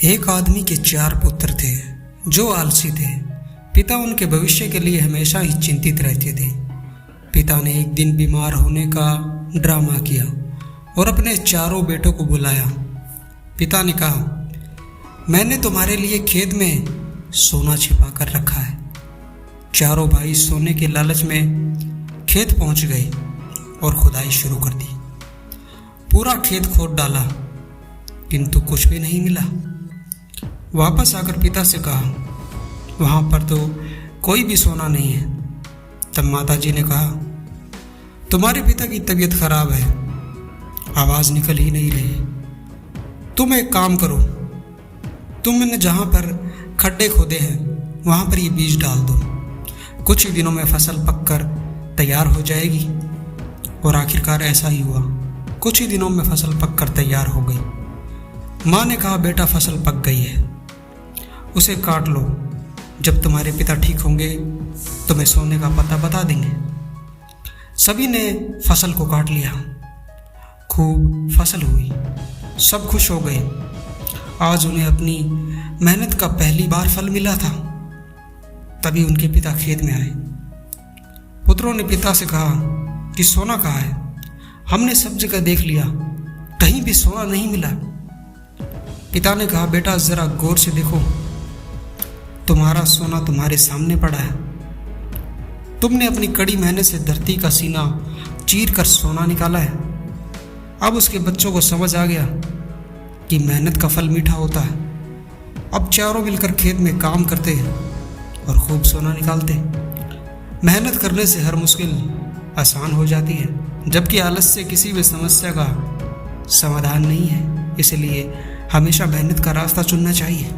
एक आदमी के 4 पुत्र थे जो आलसी थे। पिता उनके भविष्य के लिए हमेशा ही चिंतित रहते थे। पिता ने एक दिन बीमार होने का ड्रामा किया और अपने चारों बेटों को बुलाया। पिता ने कहा, मैंने तुम्हारे लिए खेत में सोना छिपा कर रखा है। चारों भाई सोने के लालच में खेत पहुंच गए और खुदाई शुरू कर दी। पूरा खेत खोद डाला किंतु कुछ भी नहीं मिला। वापस आकर पिता से कहा, वहाँ पर तो कोई भी सोना नहीं है। तब माताजी ने कहा, तुम्हारे पिता की तबीयत खराब है, आवाज़ निकल ही नहीं रही। तुम एक काम करो, तुमने जहाँ पर खड्डे खोदे हैं वहाँ पर ये बीज डाल दो। कुछ ही दिनों में फसल पककर तैयार हो जाएगी। और आखिरकार ऐसा ही हुआ। कुछ ही दिनों में फसल पककर तैयार हो गई। माँ ने कहा, बेटा फसल पक गई है, उसे काट लो। जब तुम्हारे पिता ठीक होंगे तुम्हें सोने का पता बता देंगे। सभी ने फसल को काट लिया। खूब फसल हुई, सब खुश हो गए। आज उन्हें अपनी मेहनत का पहली बार फल मिला था। तभी उनके पिता खेत में आए। पुत्रों ने पिता से कहा कि सोना कहाँ है? हमने सब जगह देख लिया, कहीं भी सोना नहीं मिला। पिता ने कहा, बेटा जरा गौर से देखो, तुम्हारा सोना तुम्हारे सामने पड़ा है। तुमने अपनी कड़ी मेहनत से धरती का सीना चीर कर सोना निकाला है। अब उसके बच्चों को समझ आ गया कि मेहनत का फल मीठा होता है। अब चारों मिलकर खेत में काम करते हैं और खूब सोना निकालते। मेहनत करने से हर मुश्किल आसान हो जाती है, जबकि आलस से किसी भी समस्या का समाधान नहीं है। इसलिए हमेशा मेहनत का रास्ता चुनना चाहिए।